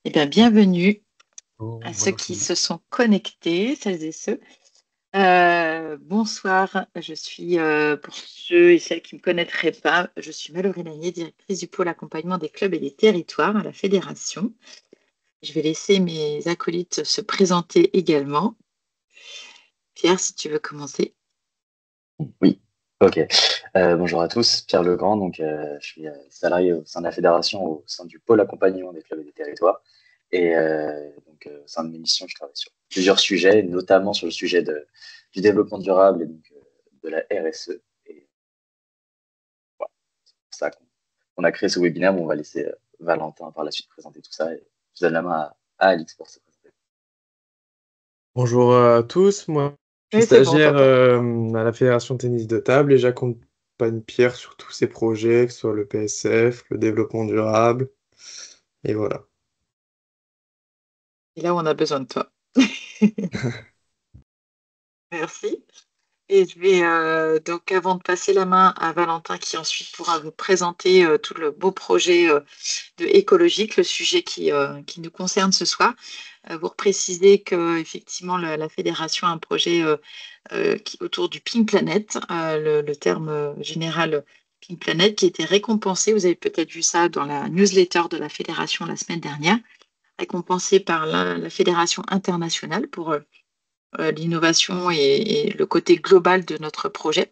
Eh bien, bienvenue à Oh, ceux bonjour qui Sylvie. se sont connectés, celles et ceux. Bonsoir, je suis, pour ceux et celles qui ne me connaîtraient pas, je suis Mallory Lanier, directrice du pôle accompagnement des clubs et des territoires à la Fédération. Je vais laisser mes acolytes se présenter également. Pierre, si tu veux commencer. Oui, ok. Bonjour à tous, Pierre Legrand, je suis salarié au sein de la fédération, au sein du pôle accompagnement des clubs et des territoires. Au sein de mes missions, je travaille sur plusieurs sujets, notamment sur le sujet du développement durable et de la RSE. Et voilà, c'est pour ça qu'on a créé ce webinaire où on va laisser Valentin par la suite présenter tout ça. Et je donne la main à Alix pour se présenter. Bonjour à tous, moi je suis Oui, c'est bon, on stagiaire t'entend. à la Fédération Tennis de Table et j'accompagne Pierre sur tous ses projets, que ce soit le PSF, le développement durable, et voilà. Et là où on a besoin de toi. Merci. Et je vais donc avant de passer la main à Valentin qui ensuite pourra vous présenter tout le beau projet de écologique, le sujet qui nous concerne ce soir, vous préciser que effectivement la fédération a un projet autour du Pink Planet, le terme général Pink Planet qui a été récompensé. Vous avez peut-être vu ça dans la newsletter de la fédération la semaine dernière, récompensé par la fédération internationale pour l'innovation et le côté global de notre projet.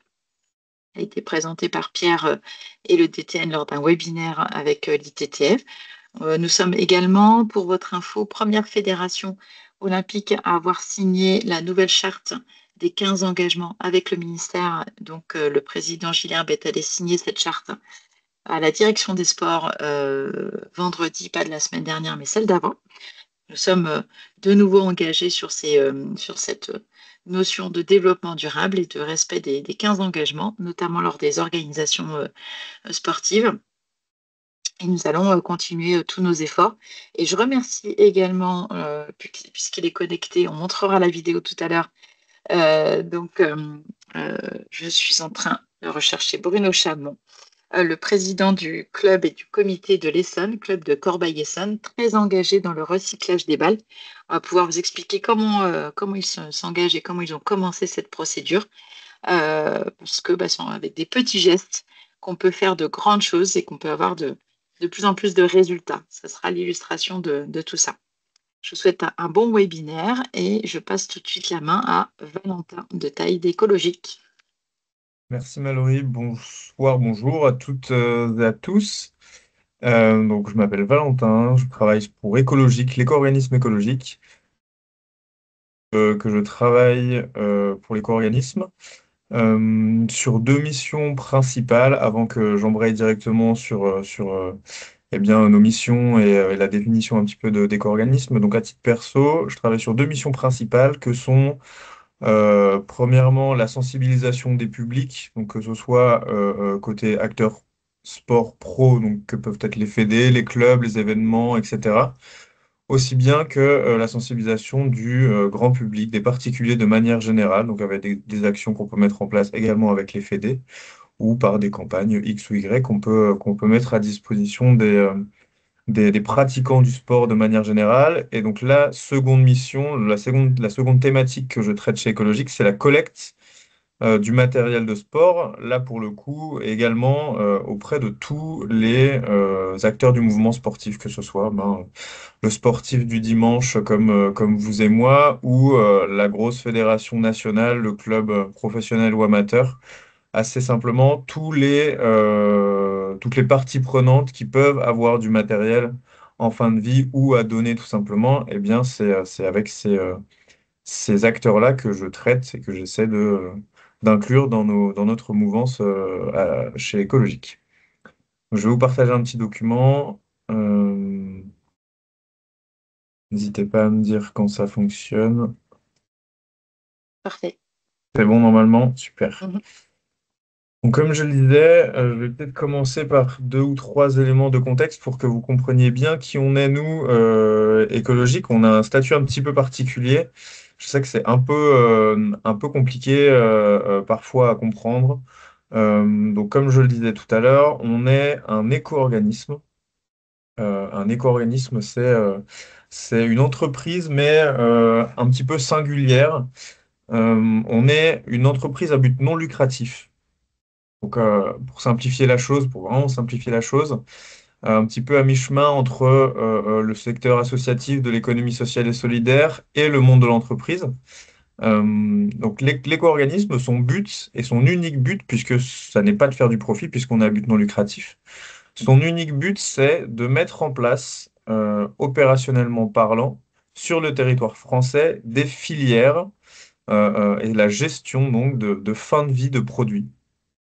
A été présenté par Pierre et le DTN lors d'un webinaire avec l'ITTF. Nous sommes également, pour votre info, première fédération olympique à avoir signé la nouvelle charte des 15 engagements avec le ministère. Donc, le président Gilles Bett allait signer cette charte à la direction des sports vendredi, pas de la semaine dernière, mais celle d'avant. Nous sommes de nouveau engagés sur cette notion de développement durable et de respect des 15 engagements, notamment lors des organisations sportives. Et nous allons continuer tous nos efforts. Et je remercie également, puisqu'il est connecté, on montrera la vidéo tout à l'heure. Euh, je suis en train de rechercher Bruno Chamon, le président du club et du comité de l'Essonne, club de Corbeil-Essonne, très engagé dans le recyclage des balles. On va pouvoir vous expliquer comment ils s'engagent et comment ils ont commencé cette procédure, parce que c'est avec des petits gestes qu'on peut faire de grandes choses et qu'on peut avoir de plus en plus de résultats. Ça sera l'illustration de tout ça. Je vous souhaite un bon webinaire et je passe tout de suite la main à Valentin de Taille d'écologique. Merci Mallory, bonsoir, bonjour à toutes et à tous. Je m'appelle Valentin, je travaille pour Écologique, l'éco-organisme écologique, que je travaille pour l'éco-organisme. Sur deux missions principales avant que j'embraye directement sur nos missions et la définition un petit peu d'éco-organisme. Donc, à titre perso, je travaille sur deux missions principales que sont, premièrement, la sensibilisation des publics, donc que ce soit côté acteurs sport pro, donc que peuvent être les fédés, les clubs, les événements, etc. Aussi bien que la sensibilisation du grand public, des particuliers de manière générale, donc avec des actions qu'on peut mettre en place également avec les fédés ou par des campagnes X ou Y qu'on peut mettre à disposition des pratiquants du sport de manière générale. Et donc la seconde mission, la seconde thématique que je traite chez Écologique, c'est la collecte du matériel de sport, là pour le coup, également auprès de tous les acteurs du mouvement sportif, que ce soit le sportif du dimanche comme vous et moi, ou la grosse fédération nationale, le club professionnel ou amateur. Assez simplement, toutes les parties prenantes qui peuvent avoir du matériel en fin de vie ou à donner tout simplement, eh bien, c'est avec ces acteurs-là que je traite et que j'essaie d'inclure dans notre mouvance chez Écologique. Je vais vous partager un petit document. Euh, N'hésitez pas à me dire quand ça fonctionne. Parfait. C'est bon normalement? Super. Mhm. Donc, comme je le disais, je vais peut-être commencer par deux ou trois éléments de contexte pour que vous compreniez bien qui on est, nous, écologiques. On a un statut un petit peu particulier. Je sais que c'est un peu compliqué parfois à comprendre. Donc, comme je le disais tout à l'heure, on est un éco-organisme. Un éco-organisme, c'est une entreprise, mais un petit peu singulière. On est une entreprise à but non lucratif. Donc, pour simplifier la chose, pour vraiment simplifier la chose, un petit peu à mi-chemin entre le secteur associatif de l'économie sociale et solidaire et le monde de l'entreprise. Donc l'éco-organisme, son but et son unique but, puisque ça n'est pas de faire du profit, puisqu'on a un but non lucratif, son unique but, c'est de mettre en place, opérationnellement parlant, sur le territoire français, des filières et la gestion donc de fin de vie de produits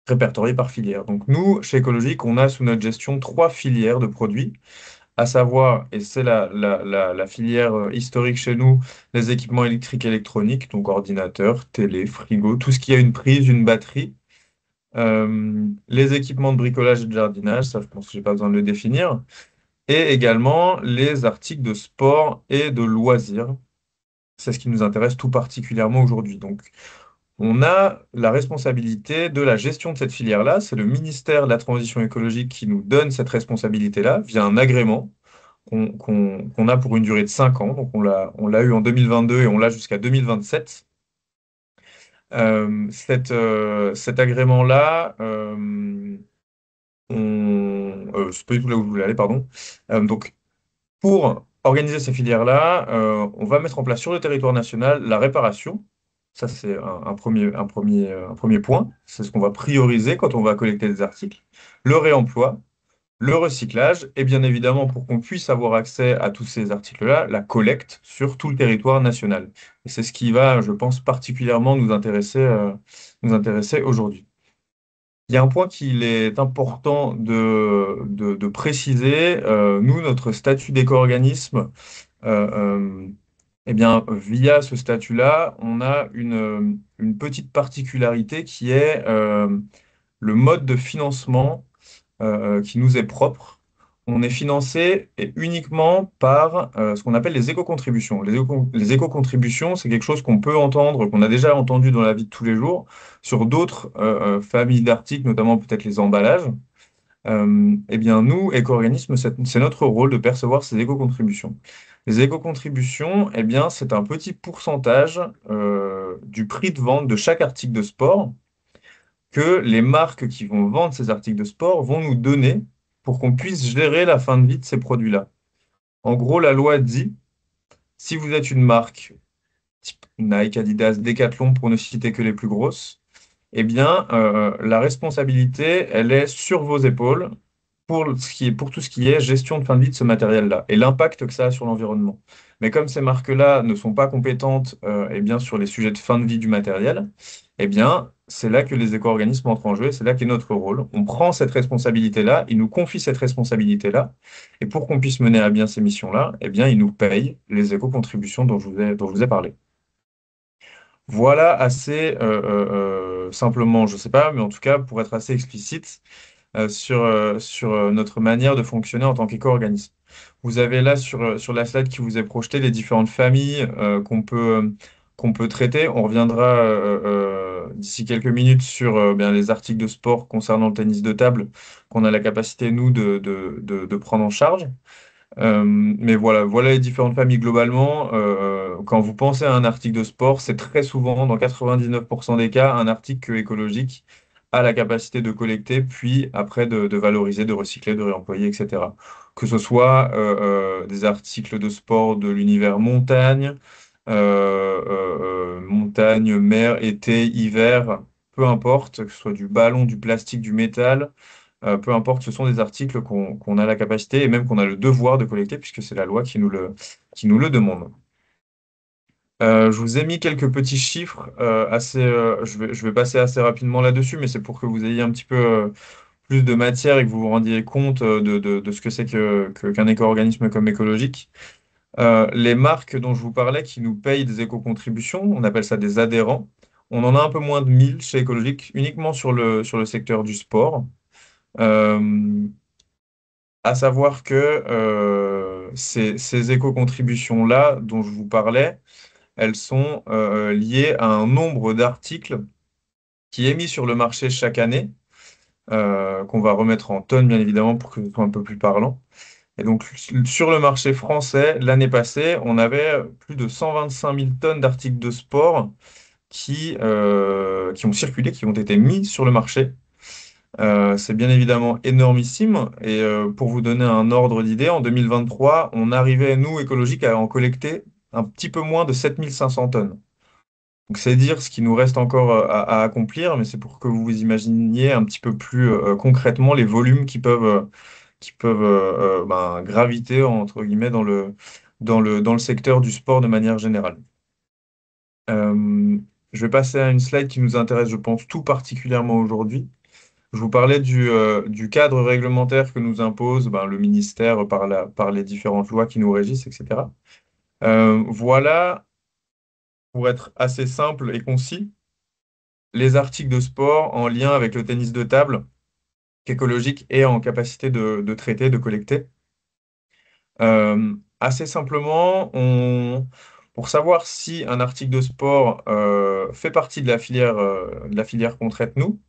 répertoriés par filière. Donc nous, chez Écologique, on a sous notre gestion trois filières de produits, à savoir, et c'est la filière historique chez nous, les équipements électriques et électroniques, donc ordinateurs, télé, frigo, tout ce qui a une prise, une batterie. Les équipements de bricolage et de jardinage, ça je pense que j'ai pas besoin de le définir, et également les articles de sport et de loisirs. C'est ce qui nous intéresse tout particulièrement aujourd'hui. Donc, on a la responsabilité de la gestion de cette filière-là. C'est le ministère de la Transition écologique qui nous donne cette responsabilité-là via un agrément qu'on a pour une durée de 5 ans. Donc, on l'a eu en 2022 et on l'a jusqu'à 2027. Cet agrément-là, c'est pas du tout là où je voulais aller, pardon. Donc, pour organiser ces filières-là, on va mettre en place sur le territoire national la réparation. Ça, c'est un premier point. C'est ce qu'on va prioriser quand on va collecter des articles. Le réemploi, le recyclage, et bien évidemment, pour qu'on puisse avoir accès à tous ces articles-là, la collecte sur tout le territoire national. Et c'est ce qui va, je pense, particulièrement nous intéresser aujourd'hui. Il y a un point qu'il est important de préciser. Nous, notre statut d'éco-organisme, eh bien, via ce statut-là, on a une petite particularité qui est le mode de financement qui nous est propre. On est financé uniquement par ce qu'on appelle les éco-contributions. Les éco-contributions, c'est quelque chose qu'on peut entendre, qu'on a déjà entendu dans la vie de tous les jours, sur d'autres familles d'articles, notamment peut-être les emballages. Eh bien, nous, éco-organismes, c'est notre rôle de percevoir ces éco-contributions. Les éco-contributions, eh bien, c'est un petit pourcentage du prix de vente de chaque article de sport que les marques qui vont vendre ces articles de sport vont nous donner pour qu'on puisse gérer la fin de vie de ces produits-là. En gros, la loi dit, si vous êtes une marque type Nike, Adidas, Decathlon, pour ne citer que les plus grosses, eh bien, la responsabilité, elle est sur vos épaules pour tout ce qui est gestion de fin de vie de ce matériel-là et l'impact que ça a sur l'environnement. Mais comme ces marques-là ne sont pas compétentes eh bien, sur les sujets de fin de vie du matériel, eh bien, c'est là que les éco-organismes entrent en jeu et c'est là qu'est notre rôle. On prend cette responsabilité-là, ils nous confient cette responsabilité-là, et pour qu'on puisse mener à bien ces missions-là, eh bien, ils nous payent les éco-contributions dont je vous ai parlé. Voilà assez simplement, je ne sais pas, mais en tout cas, pour être assez explicite, sur notre manière de fonctionner en tant qu'éco-organisme. Vous avez là sur la slide qui vous est projetée les différentes familles qu'on peut traiter. On reviendra d'ici quelques minutes sur bien, les articles de sport concernant le tennis de table qu'on a la capacité, nous, de prendre en charge. Mais voilà les différentes familles globalement. Quand vous pensez à un article de sport, c'est très souvent, dans 99% des cas, un article écologique a la capacité de collecter, puis après de valoriser, de recycler, de réemployer, etc. Que ce soit des articles de sport de l'univers montagne, montagne, mer, été, hiver, peu importe, que ce soit du ballon, du plastique, du métal. Peu importe, ce sont des articles qu'on a la capacité et même qu'on a le devoir de collecter puisque c'est la loi qui nous le demande. Je vous ai mis quelques petits chiffres je vais passer assez rapidement là-dessus, mais c'est pour que vous ayez un petit peu plus de matière et que vous vous rendiez compte de ce que c'est qu'un éco-organisme comme écologique. Les marques dont je vous parlais qui nous payent des éco-contributions, on appelle ça des adhérents. On en a un peu moins de 1000 chez Écologique, uniquement sur le secteur du sport. Euh, À savoir que ces éco-contributions-là dont je vous parlais, elles sont liées à un nombre d'articles qui est mis sur le marché chaque année, qu'on va remettre en tonnes, bien évidemment, pour que ce soit un peu plus parlant. Et donc, sur le marché français, l'année passée, on avait plus de 125 000 tonnes d'articles de sport qui ont circulé, qui ont été mis sur le marché. C'est bien évidemment énormissime. Et pour vous donner un ordre d'idée, en 2023, on arrivait, nous, écologiques, à en collecter un petit peu moins de 7500 tonnes. Donc c'est dire ce qui nous reste encore à accomplir, mais c'est pour que vous vous imaginiez un petit peu plus concrètement les volumes qui peuvent graviter, entre guillemets, dans le secteur du sport de manière générale. Euh, je vais passer à une slide qui nous intéresse, je pense, tout particulièrement aujourd'hui. Je vous parlais du cadre réglementaire que nous impose le ministère par les différentes lois qui nous régissent, etc. Voilà, pour être assez simple et concis, les articles de sport en lien avec le tennis de table qu'Écologique est en capacité de traiter, de collecter. Assez simplement, pour savoir si un article de sport fait partie de la filière qu'on traite nous,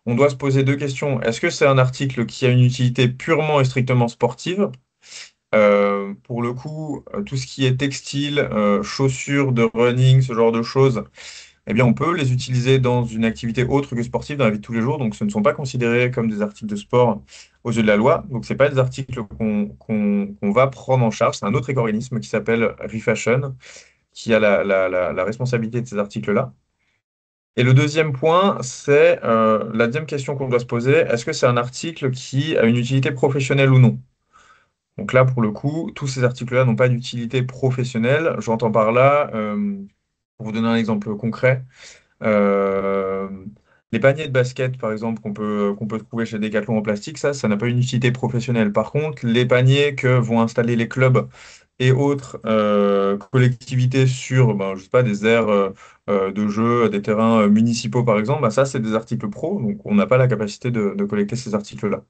on doit se poser deux questions. Est-ce que c'est un article qui a une utilité purement et strictement sportive? Pour le coup, tout ce qui est textile, chaussures de running, ce genre de choses, eh bien, on peut les utiliser dans une activité autre que sportive dans la vie de tous les jours. Donc, ce ne sont pas considérés comme des articles de sport aux yeux de la loi. Donc, ce n'est pas des articles qu'on va prendre en charge. C'est un autre éco-organisme qui s'appelle Refashion qui a la responsabilité de ces articles-là. Et le deuxième point, c'est la deuxième question qu'on doit se poser. Est-ce que c'est un article qui a une utilité professionnelle ou non? Donc là, pour le coup, tous ces articles-là n'ont pas d'utilité professionnelle. J'entends par là, pour vous donner un exemple concret, euh, les paniers de basket, par exemple, qu'on peut trouver chez Decathlon en plastique, ça n'a pas une utilité professionnelle. Par contre, les paniers que vont installer les clubs et autres collectivités sur, je sais pas, des aires de jeu, des terrains municipaux, par exemple, ça, c'est des articles pro, donc on n'a pas la capacité de collecter ces articles-là.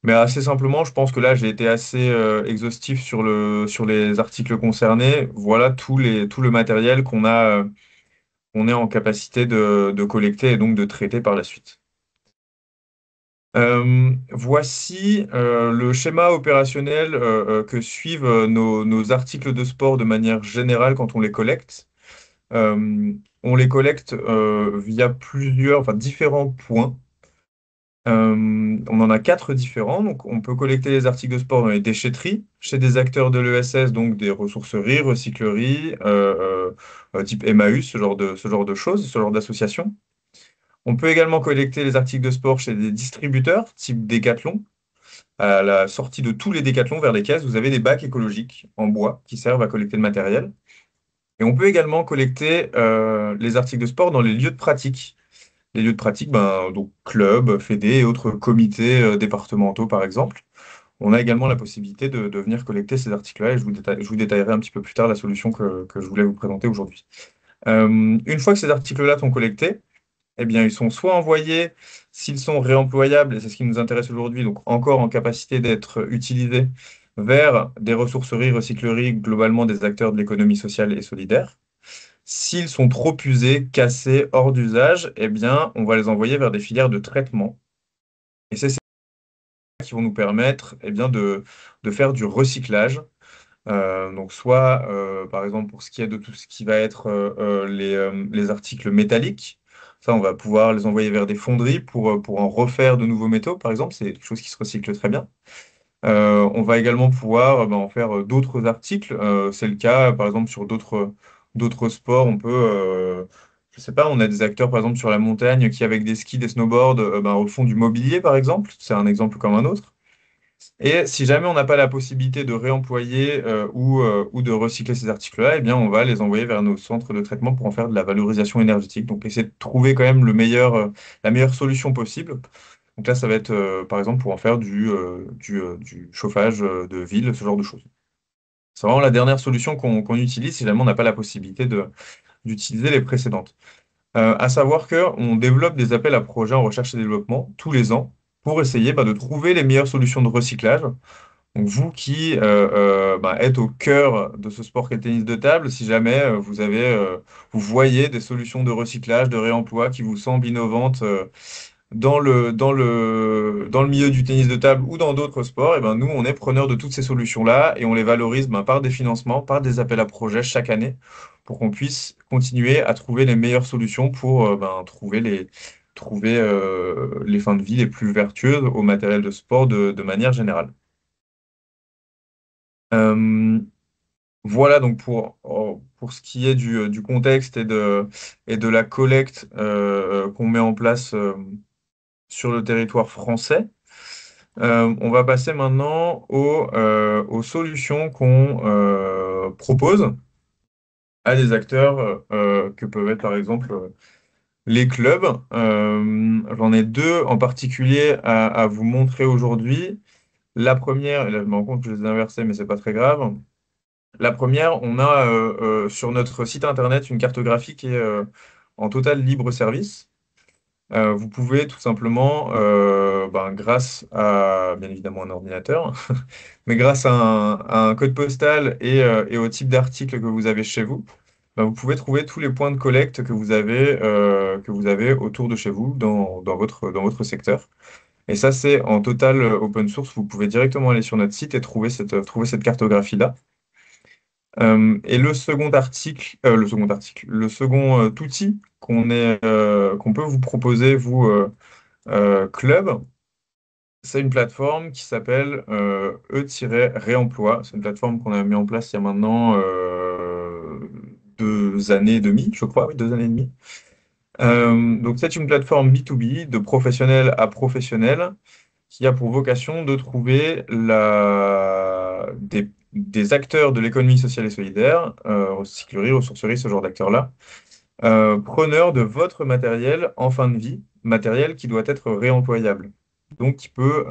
Mais assez simplement, je pense que là, j'ai été assez exhaustif sur les articles concernés. Voilà tout le matériel qu'on est en capacité de collecter et donc de traiter par la suite. Voici le schéma opérationnel que suivent nos articles de sport de manière générale quand on les collecte. On les collecte via différents points. On en a quatre différents. Donc, on peut collecter les articles de sport dans les déchetteries, chez des acteurs de l'ESS, donc des ressourceries, recycleries, type Emmaüs, ce genre de choses, ce genre d'associations. On peut également collecter les articles de sport chez des distributeurs, type Decathlon. À la sortie de tous les Decathlons vers les caisses, vous avez des bacs écologiques en bois qui servent à collecter le matériel. Et on peut également collecter les articles de sport dans les lieux de pratique. Les lieux de pratique, donc clubs, fédés et autres comités départementaux, par exemple. On a également la possibilité de venir collecter ces articles-là et je vous détaillerai un petit peu plus tard la solution que je voulais vous présenter aujourd'hui. Une fois que ces articles-là sont collectés, eh bien, ils sont soit envoyés, s'ils sont réemployables, et c'est ce qui nous intéresse aujourd'hui, donc encore en capacité d'être utilisés vers des ressourceries, recycleries, globalement des acteurs de l'économie sociale et solidaire. S'ils sont trop usés, cassés, hors d'usage, eh bien, on va les envoyer vers des filières de traitement. Et c'est ces qui vont nous permettre de faire du recyclage. Donc soit, par exemple, pour ce qui est de tout ce qui va être les articles métalliques, ça, on va pouvoir les envoyer vers des fonderies pour en refaire de nouveaux métaux, par exemple. C'est quelque chose qui se recycle très bien. On va également pouvoir en faire d'autres articles. C'est le cas, par exemple, sur d'autres sports. Je sais pas, on a des acteurs, par exemple, sur la montagne qui, avec des skis, des snowboards, refont du mobilier, par exemple. C'est un exemple comme un autre. Et si jamais on n'a pas la possibilité de réemployer ou de recycler ces articles-là, eh bien, on va les envoyer vers nos centres de traitement pour en faire de la valorisation énergétique. Donc, essayer de trouver quand même la meilleure solution possible. Donc là, ça va être, par exemple, pour en faire du chauffage de ville, ce genre de choses. C'est vraiment la dernière solution qu'on utilise si jamais on n'a pas la possibilité d'utiliser les précédentes. À savoir qu'on développe des appels à projets en recherche et développement tous les ans pour essayer de trouver les meilleures solutions de recyclage. Donc vous qui êtes au cœur de ce sport qu'est le tennis de table, si jamais vous voyez des solutions de recyclage, de réemploi qui vous semblent innovantes dans le milieu du tennis de table ou dans d'autres sports, et ben, nous, on est preneurs de toutes ces solutions-là et on les valorise par des financements, par des appels à projets chaque année pour qu'on puisse continuer à trouver les meilleures solutions pour trouver les fins de vie les plus vertueuses au matériel de sport de manière générale. Euh, voilà donc pour ce qui est du contexte et de la collecte qu'on met en place sur le territoire français. On va passer maintenant aux solutions qu'on propose à des acteurs que peuvent être par exemple les clubs. J'en ai deux en particulier à vous montrer aujourd'hui. La première, et là je me rends compte que je les ai inversés, mais c'est pas très grave. La première, on a sur notre site internet une cartographie qui est en total libre service. Vous pouvez tout simplement, grâce à bien évidemment un ordinateur, mais grâce à un code postal et au type d'article que vous avez chez vous, vous pouvez trouver tous les points de collecte que vous avez autour de chez vous dans votre secteur. Et ça, c'est en total open source. Vous pouvez directement aller sur notre site et trouver cette cartographie-là. Et le second outil qu'on peut vous proposer, vous, club, c'est une plateforme qui s'appelle E-Réemploi. C'est une plateforme qu'on a mis en place il y a maintenant 2 années et demie, je crois, oui, 2 années et demie. Donc c'est une plateforme B2B de professionnel à professionnel qui a pour vocation de trouver des acteurs de l'économie sociale et solidaire, recyclerie, ressourcerie, ce genre d'acteurs-là, preneurs de votre matériel en fin de vie, matériel qui doit être réemployable, donc qui peut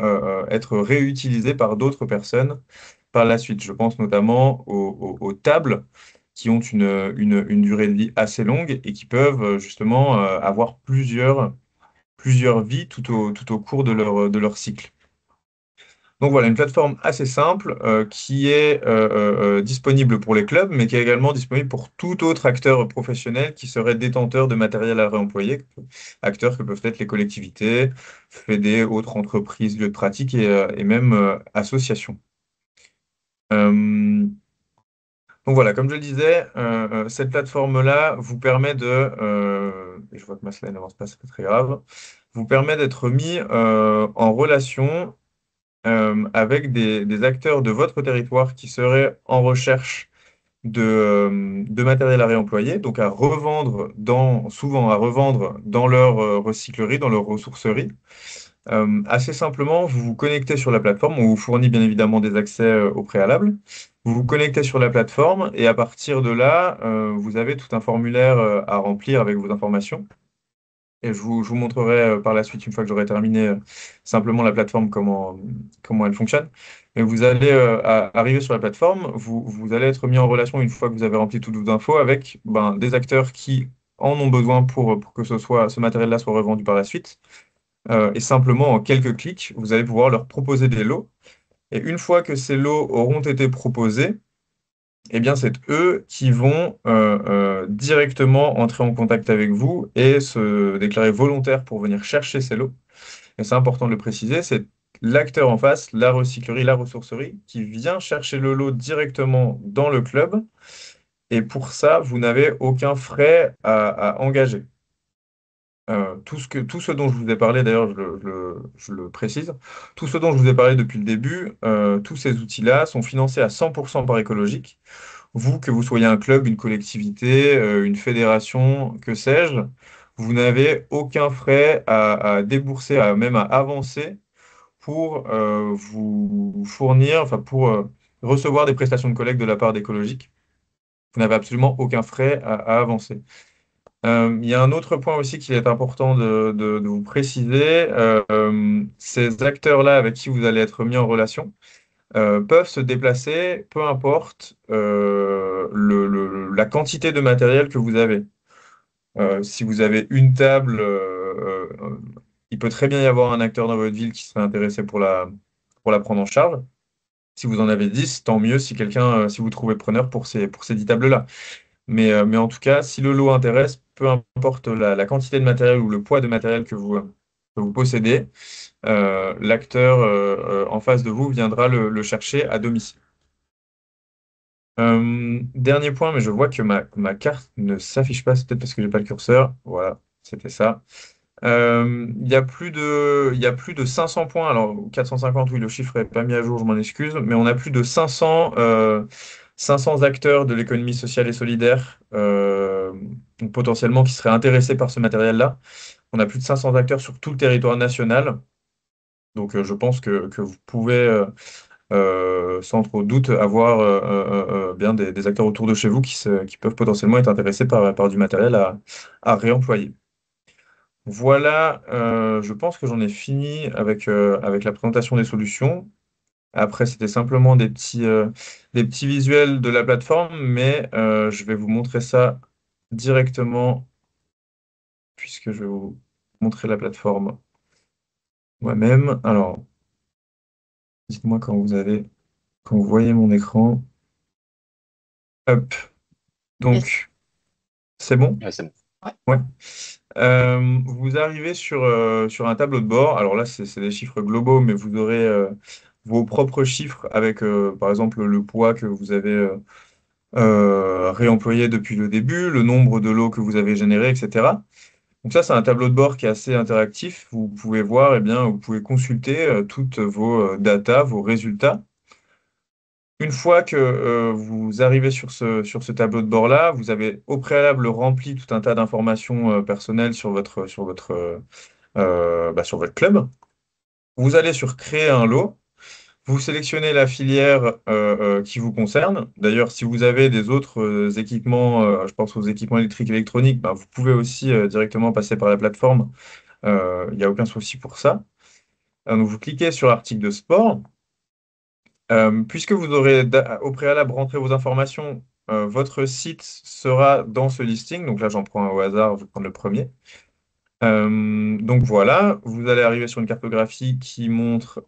être réutilisé par d'autres personnes par la suite. Je pense notamment aux tables qui ont une durée de vie assez longue et qui peuvent justement avoir plusieurs vies tout au cours de leur cycle. Donc voilà, une plateforme assez simple qui est disponible pour les clubs, mais qui est également disponible pour tout autre acteur professionnel qui serait détenteur de matériel à réemployer, acteurs que peuvent être les collectivités, fédés, autres entreprises, lieux de pratique et même associations. Euh, donc voilà, comme je le disais, cette plateforme-là vous permet et je vois que ma slide n'avance pas, c'est pas très grave, vous permet d'être mis en relation avec des acteurs de votre territoire qui seraient en recherche de matériel à réemployer, donc souvent à revendre dans leur recyclerie, dans leur ressourcerie. Assez simplement, vous vous connectez sur la plateforme, on vous fournit bien évidemment des accès au préalable. Vous vous connectez sur la plateforme et à partir de là, vous avez tout un formulaire à remplir avec vos informations. Et je vous montrerai par la suite, une fois que j'aurai terminé, simplement la plateforme, comment elle fonctionne. Mais vous allez arriver sur la plateforme, vous allez être mis en relation une fois que vous avez rempli toutes vos infos avec des acteurs qui en ont besoin pour que ce matériel-là soit revendu par la suite. Et simplement, en quelques clics, vous allez pouvoir leur proposer des lots. Et une fois que ces lots auront été proposés, eh bien, c'est eux qui vont directement entrer en contact avec vous et se déclarer volontaires pour venir chercher ces lots. Et c'est important de le préciser, c'est l'acteur en face, la recyclerie, la ressourcerie, qui vient chercher le lot directement dans le club. Et pour ça, vous n'avez aucun frais à engager. Tout ce dont je vous ai parlé, d'ailleurs, je le précise, tout ce dont je vous ai parlé depuis le début, tous ces outils-là sont financés à 100% par Écologique. Vous, que vous soyez un club, une collectivité, une fédération, que sais-je, vous n'avez aucun frais à débourser, même à avancer pour vous fournir, enfin pour recevoir des prestations de collecte de la part d'Écologique. Vous n'avez absolument aucun frais à avancer. Il y a un autre point aussi qu'il est important de vous préciser. Ces acteurs-là avec qui vous allez être mis en relation peuvent se déplacer, peu importe la quantité de matériel que vous avez. Si vous avez une table, il peut très bien y avoir un acteur dans votre ville qui serait intéressé pour la prendre en charge. Si vous en avez 10, tant mieux si vous trouvez preneur pour ces 10 tables-là. Mais en tout cas, si le lot intéresse, peu importe la quantité de matériel ou le poids de matériel que vous possédez, l'acteur en face de vous viendra le chercher à domicile. Dernier point, mais je vois que ma carte ne s'affiche pas, c'est peut-être parce que j'ai pas le curseur. Voilà, c'était ça. Il y a plus de 500 points. Alors, 450, oui, le chiffre n'est pas mis à jour, je m'en excuse, mais on a plus de 500 acteurs de l'économie sociale et solidaire, donc potentiellement qui seraient intéressés par ce matériel-là. On a plus de 500 acteurs sur tout le territoire national. Donc, je pense que vous pouvez, sans trop de doute, avoir bien des acteurs autour de chez vous qui peuvent potentiellement être intéressés par du matériel à réemployer. Voilà, je pense que j'en ai fini avec la présentation des solutions. Après, c'était simplement des petits visuels de la plateforme, mais je vais vous montrer ça directement puisque je vais vous montrer la plateforme moi-même. Alors, dites-moi quand vous voyez mon écran. Hop, Yes. donc c'est bon? Ouais, c'est bon. Ouais. Ouais. Vous arrivez sur un tableau de bord. Alors là, c'est des chiffres globaux, mais vous aurez vos propres chiffres avec, par exemple, le poids que vous avez réemployé depuis le début, le nombre de lots que vous avez générés, etc. Donc ça, c'est un tableau de bord qui est assez interactif. Vous pouvez voir, eh bien, vous pouvez consulter toutes vos datas, vos résultats. Une fois que vous arrivez sur ce tableau de bord-là, vous avez au préalable rempli tout un tas d'informations personnelles sur votre club. Vous allez sur Créer un lot. Vous sélectionnez la filière qui vous concerne. D'ailleurs, si vous avez des autres équipements, je pense aux équipements électriques et électroniques, ben, vous pouvez aussi directement passer par la plateforme. Il n'y a aucun souci pour ça. Donc, vous cliquez sur l'article de sport. Puisque vous aurez au préalable rentré vos informations, votre site sera dans ce listing. Donc là, j'en prends un au hasard, je vais prendre le premier. Donc voilà, vous allez arriver sur une cartographie qui montre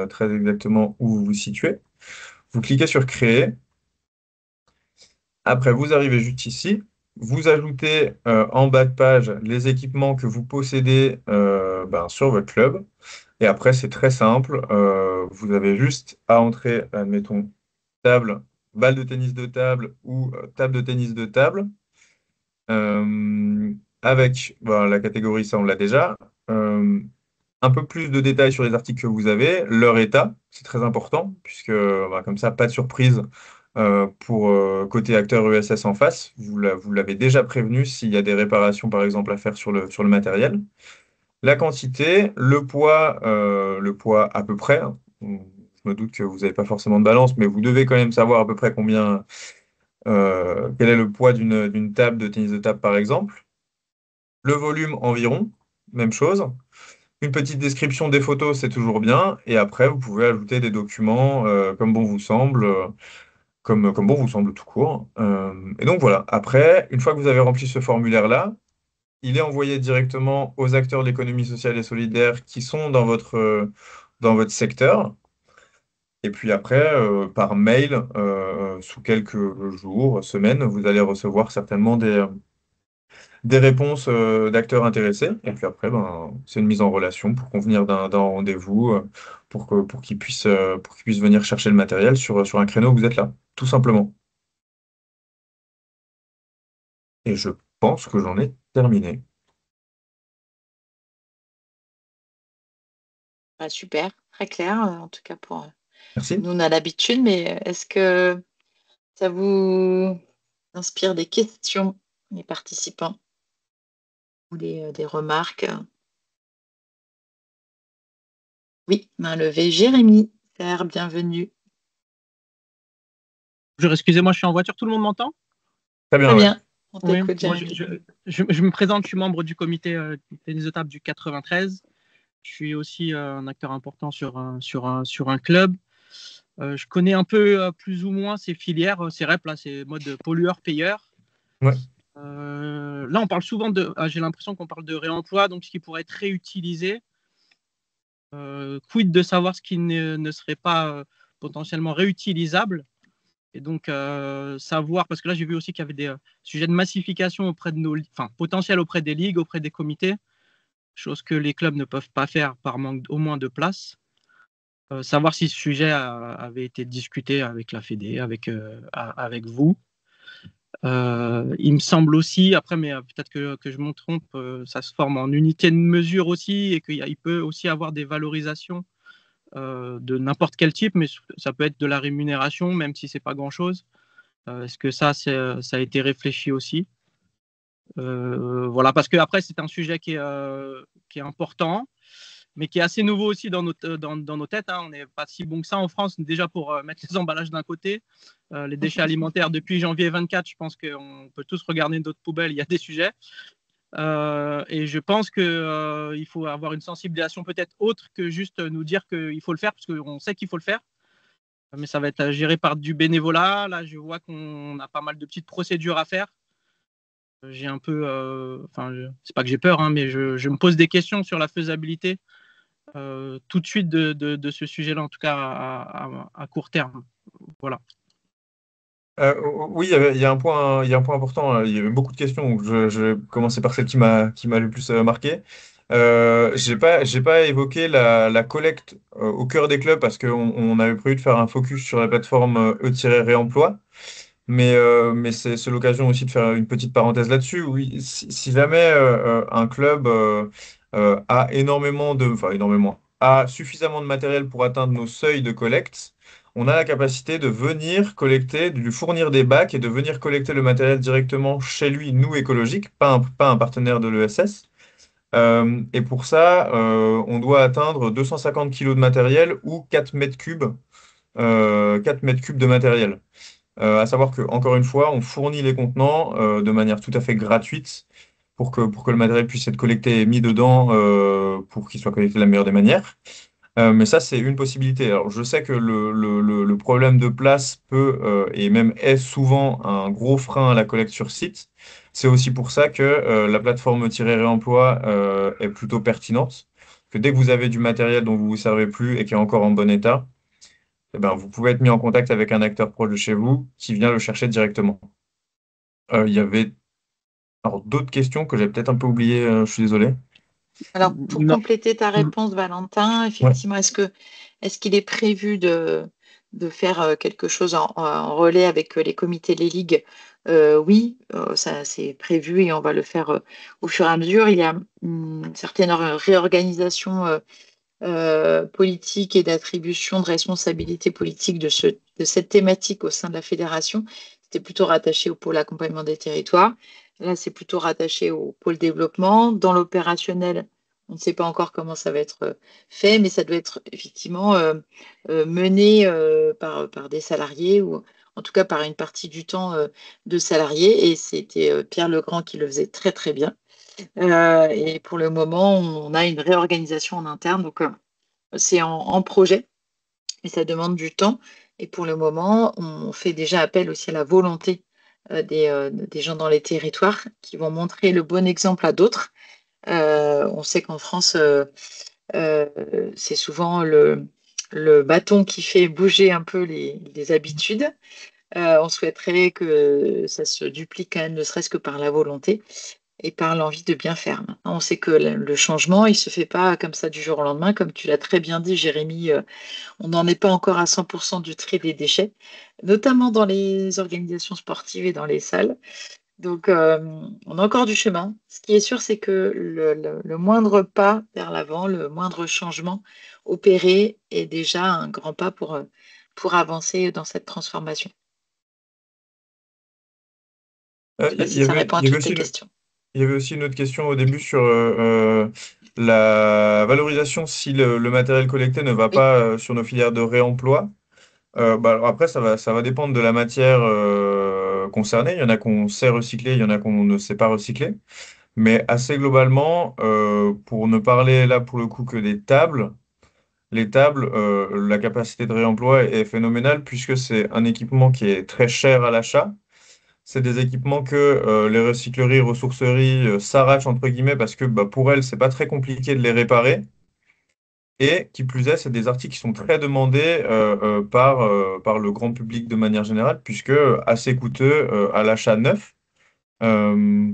très exactement où vous vous situez. Vous cliquez sur Créer. Après, vous arrivez juste ici. Vous ajoutez en bas de page les équipements que vous possédez sur votre club. Et après, c'est très simple. Vous avez juste à entrer, admettons, table, balle de tennis de table ou table de tennis de table. Avec la catégorie, ça on l'a déjà. Euh, un peu plus de détails sur les articles que vous avez, leur état, c'est très important, puisque comme ça, pas de surprise pour côté acteur ESS en face. Vous l'avez déjà prévenu s'il y a des réparations, par exemple, à faire sur le matériel. La quantité, le poids à peu près, hein. Je me doute que vous n'avez pas forcément de balance, mais vous devez quand même savoir à peu près quel est le poids d'une table de tennis de table, par exemple. Le volume environ, même chose. Une petite description des photos, c'est toujours bien. Et après, vous pouvez ajouter des documents comme bon vous semble, comme bon vous semble tout court. Et donc voilà. Après, une fois que vous avez rempli ce formulaire-là, il est envoyé directement aux acteurs de l'économie sociale et solidaire qui sont dans votre secteur. Et puis après, par mail, sous quelques jours, semaines, vous allez recevoir certainement des réponses d'acteurs intéressés. Et puis après, c'est une mise en relation pour convenir d'un rendez-vous pour qu'ils puissent venir chercher le matériel sur un créneau où vous êtes là, tout simplement. Et je pense que j'en ai terminé. Bah, super, très clair, en tout cas pour Merci. nous, on a l'habitude, mais est-ce que ça vous inspire des questions, les participants, ou des remarques? Oui, main levée. Jérémy, Serre, bienvenue. Bonjour, excusez-moi, je suis en voiture, tout le monde m'entend? Très bien, Très ouais. bien, on Oui, t'écoute, moi Jérémy. je me présente, je suis membre du comité du tennis de table du 93. Je suis aussi un acteur important sur un club. Je connais un peu plus ou moins ces filières, ces REP, là, ces modes pollueur-payeur. Ouais. Là, on parle souvent j'ai l'impression qu'on parle de réemploi, donc ce qui pourrait être réutilisé. Quid de savoir ce qui ne serait pas potentiellement réutilisable? Et donc, savoir, parce que là, j'ai vu aussi qu'il y avait des sujets de massification auprès de potentiels auprès des ligues, auprès des comités. chose que les clubs ne peuvent pas faire par manque au moins de place. Savoir si ce sujet avait été discuté avec la Fédé, avec vous. Il me semble aussi, après, mais peut-être que je me trompe, ça se forme en unité de mesure aussi et qu'il peut aussi avoir des valorisations de n'importe quel type, mais ça peut être de la rémunération, même si c'est pas grand-chose. Est-ce que ça a été réfléchi aussi? Voilà, parce que après c'est un sujet qui est important, mais qui est assez nouveau aussi dans nos têtes. Hein. On n'est pas si bon que ça en France, déjà pour mettre les emballages d'un côté. Les déchets alimentaires, depuis janvier 24, je pense qu'on peut tous regarder notre poubelle, il y a des sujets. Et je pense qu'il faut avoir une sensibilisation peut-être autre que juste nous dire qu'il faut le faire, parce qu'on sait qu'il faut le faire. Mais ça va être géré par du bénévolat. Là, je vois qu'on a pas mal de petites procédures à faire. J'ai un peu, c'est pas que j'ai peur, hein, mais je me pose des questions sur la faisabilité tout de suite de ce sujet-là, en tout cas à court terme. Voilà. Oui, il y a un point important. Il y avait beaucoup de questions. Donc je vais commencer par celle qui m'a le plus marqué. J'ai pas évoqué la collecte au cœur des clubs parce qu'on avait prévu de faire un focus sur la plateforme E-Réemploi. Mais c'est l'occasion aussi de faire une petite parenthèse là-dessus. Oui, si jamais un club a a suffisamment de matériel pour atteindre nos seuils de collecte, on a la capacité de venir collecter, de lui fournir des bacs et de venir collecter le matériel directement chez lui, nous écologiques, pas un partenaire de l'ESS. Et pour ça, on doit atteindre 250 kilos de matériel ou 4 mètres cubes, 4 mètres cubes de matériel. À savoir que, encore une fois, on fournit les contenants de manière tout à fait gratuite pour que le matériel puisse être collecté et mis dedans pour qu'il soit collecté de la meilleure des manières. Mais ça, c'est une possibilité. Alors, je sais que le problème de place peut et même est souvent un gros frein à la collecte sur site. C'est aussi pour ça que la plateforme Réemploi est plutôt pertinente. Que dès que vous avez du matériel dont vous ne vous servez plus et qui est encore en bon état, eh ben, vous pouvez être mis en contact avec un acteur proche de chez vous qui vient le chercher directement. Il y avait alors d'autres questions que j'ai peut-être un peu oubliées, je suis désolé. Alors, pour Non. compléter ta réponse, Valentin, effectivement, est-ce qu'il est prévu de faire quelque chose en relais avec les comités, les ligues? Oui, ça c'est prévu et on va le faire au fur et à mesure. Il y a une certaine réorganisation politique et d'attribution de responsabilités politiques de cette thématique au sein de la fédération. C'était plutôt rattaché au pôle accompagnement des territoires. Là, c'est plutôt rattaché au pôle développement. Dans l'opérationnel, on ne sait pas encore comment ça va être fait, mais ça doit être effectivement mené par des salariés ou en tout cas par une partie du temps de salariés. Et c'était Pierre Legrand qui le faisait très, très bien. Et pour le moment, on a une réorganisation en interne. Donc, c'est en projet, mais ça demande du temps. Et pour le moment, on fait déjà appel aussi à la volonté des gens dans les territoires qui vont montrer le bon exemple à d'autres. On sait qu'en France, c'est souvent le bâton qui fait bouger un peu les habitudes. On souhaiterait que ça se duplique quand même, ne serait-ce que par la volonté et par l'envie de bien faire. Maintenant, on sait que le changement, il ne se fait pas comme ça du jour au lendemain. Comme tu l'as très bien dit, Jérémy, on n'en est pas encore à 100% du tri des déchets, notamment dans les organisations sportives et dans les salles. Donc, on a encore du chemin. Ce qui est sûr, c'est que le moindre pas vers l'avant, le moindre changement opéré est déjà un grand pas pour avancer dans cette transformation. Je ne sais pas si ça répond à toutes tes questions. Il y avait aussi une autre question au début sur la valorisation si le matériel collecté ne va pas sur nos filières de réemploi. Alors après, ça va dépendre de la matière concernée. Il y en a qu'on sait recycler, il y en a qu'on ne sait pas recycler. Mais assez globalement, pour ne parler là pour le coup que des tables, les tables, la capacité de réemploi est phénoménale puisque c'est un équipement qui est très cher à l'achat. C'est des équipements que les recycleries, ressourceries s'arrachent entre guillemets parce que pour elles, c'est pas très compliqué de les réparer. Et qui plus est, c'est des articles qui sont très demandés par le grand public de manière générale, puisque assez coûteux à l'achat neuf. Euh,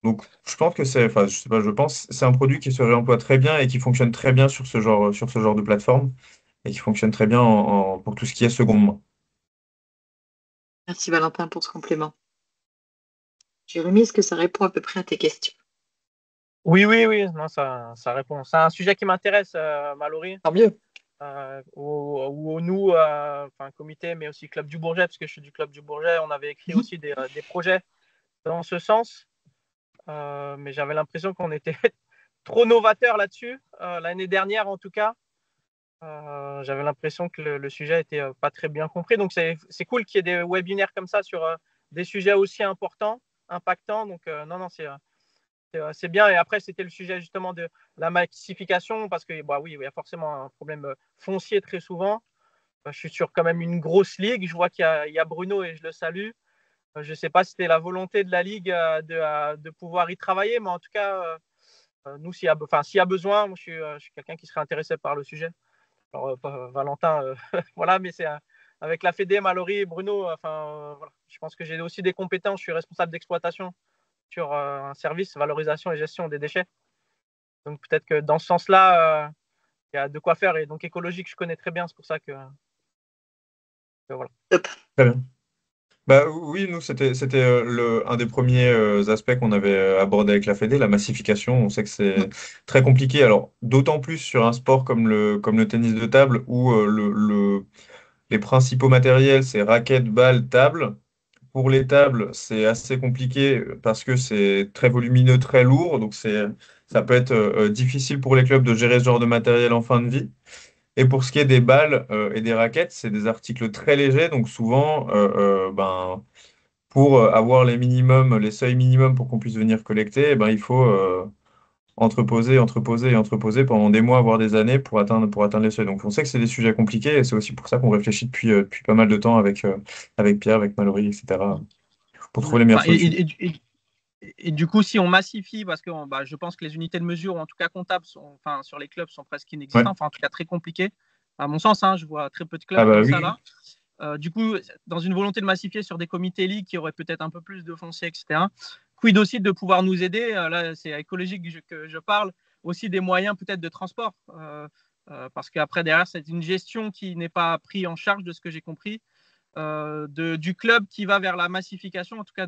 Donc, je pense que enfin, je sais pas, je pense que c'est un produit qui se réemploie très bien et qui fonctionne très bien sur ce genre de plateforme et qui fonctionne très bien pour tout ce qui est seconde main. Merci Valentin pour ce complément. Jérémy, est-ce que ça répond à peu près à tes questions? Oui, oui, oui, non, ça répond. C'est un sujet qui m'intéresse, Mallory, Tant mieux. où nous, enfin, comité, mais aussi Club du Bourget, parce que je suis du Club du Bourget, on avait écrit aussi des projets dans ce sens, mais j'avais l'impression qu'on était trop novateur là-dessus, l'année dernière en tout cas. J'avais l'impression que le sujet était pas très bien compris. Donc, c'est cool qu'il y ait des webinaires comme ça sur des sujets aussi importants, impactants. Donc, non, non, c'est bien. Et après, c'était le sujet justement de la massification, parce que, bah, oui, il y a forcément un problème foncier très souvent. Je suis sur quand même une grosse ligue. Je vois qu'il y a Bruno et je le salue. Je ne sais pas si c'était la volonté de la ligue de pouvoir y travailler, mais en tout cas, nous, s'il y a besoin, moi, je suis quelqu'un qui serait intéressé par le sujet. Alors, Valentin, voilà, mais c'est avec la Fédé, Mallory et Bruno, voilà. Je pense que j'ai aussi des compétences. Je suis responsable d'exploitation sur un service valorisation et gestion des déchets. Donc peut-être que dans ce sens-là, il y a de quoi faire. Et donc écologique, je connais très bien. C'est pour ça que voilà. Top. Très bien. Bah oui, nous, c'était un des premiers aspects qu'on avait abordé avec la Fédé, la massification. On sait que c'est très compliqué. Alors, d'autant plus sur un sport comme le tennis de table où les principaux matériels, c'est raquettes, balles, table. Pour les tables, c'est assez compliqué parce que c'est très volumineux, très lourd. Donc, ça peut être difficile pour les clubs de gérer ce genre de matériel en fin de vie. Et pour ce qui est des balles et des raquettes, c'est des articles très légers. Donc, souvent, ben, pour avoir les minimums, les seuils minimums pour qu'on puisse venir collecter, eh ben, il faut entreposer, entreposer et entreposer pendant des mois, voire des années pour atteindre les seuils. Donc on sait que c'est des sujets compliqués et c'est aussi pour ça qu'on réfléchit depuis pas mal de temps avec Pierre, avec Mallory, etc., pour trouver les meilleures Enfin, solutions. et du coup, si on massifie, parce que bah, je pense que les unités de mesure, en tout cas comptables, sur les clubs, sont presque Ouais. inexistantes, enfin en tout cas très compliquées. À mon sens, hein, je vois très peu de clubs Ah bah comme oui, ça oui. là. Du coup, dans une volonté de massifier sur des comités ligues qui auraient peut-être un peu plus de foncier, etc., quid aussi de pouvoir nous aider, là c'est écologique que je parle, aussi des moyens peut-être de transport, parce qu'après derrière c'est une gestion qui n'est pas prise en charge de ce que j'ai compris, du club qui va vers la massification, en tout cas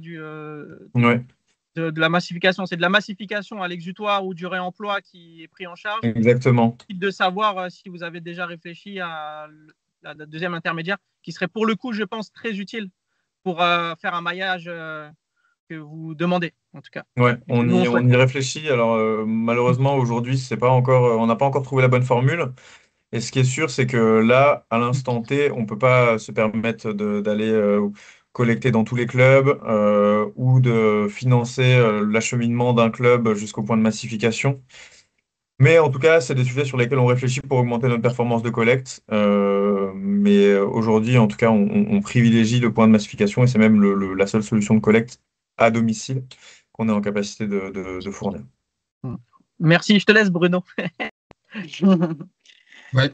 Ouais, de la massification. C'est de la massification à l'exutoire ou du réemploi qui est pris en charge. exactement. De savoir si vous avez déjà réfléchi à la deuxième intermédiaire, qui serait pour le coup, je pense, très utile pour faire un maillage que vous demandez, en tout cas. Ouais, Et que nous, on souhaite. on y réfléchit. Alors malheureusement aujourd'hui, c'est pas encore, on n'a pas encore trouvé la bonne formule. Et ce qui est sûr, c'est que là, à l'instant T, on ne peut pas se permettre d'aller collecter dans tous les clubs ou de financer l'acheminement d'un club jusqu'au point de massification. Mais en tout cas, c'est des sujets sur lesquels on réfléchit pour augmenter notre performance de collecte. Mais aujourd'hui, en tout cas, on privilégie le point de massification et c'est même la seule solution de collecte à domicile qu'on est en capacité de fournir. Merci, je te laisse, Bruno. Ouais.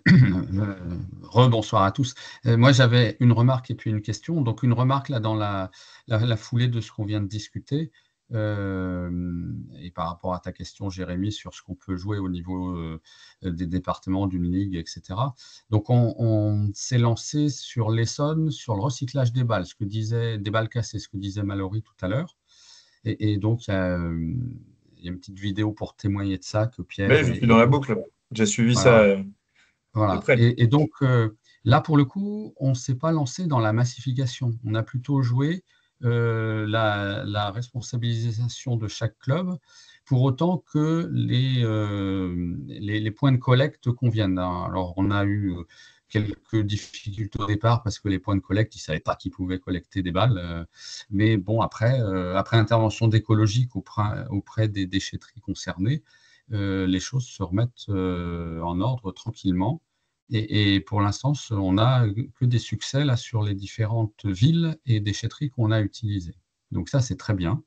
Rebonsoir à tous. Moi, j'avais une remarque et puis une question. Donc, une remarque là dans la foulée de ce qu'on vient de discuter, et par rapport à ta question, Jérémy, sur ce qu'on peut jouer au niveau des départements, d'une ligue, etc. Donc, on s'est lancé sur l'Essonne, sur le recyclage des balles, des balles cassées, ce que disait Mallory tout à l'heure. Et donc, il y a une petite vidéo pour témoigner de ça que Mais Pierre je suis et dans la d'autres. boucle. J'ai suivi ça Voilà. de Voilà. près. Et donc, là, pour le coup, on ne s'est pas lancé dans la massification. On a plutôt joué la responsabilisation de chaque club, pour autant que les points de collecte conviennent. Alors, on a eu quelques difficultés au départ parce que les points de collecte, ils ne savaient pas qu'ils pouvaient collecter des balles. Mais bon, après intervention d'écologique auprès des déchetteries concernées, les choses se remettent en ordre tranquillement. Et pour l'instant, on n'a que des succès là, sur les différentes villes et déchetteries qu'on a utilisées. Donc ça, c'est très bien.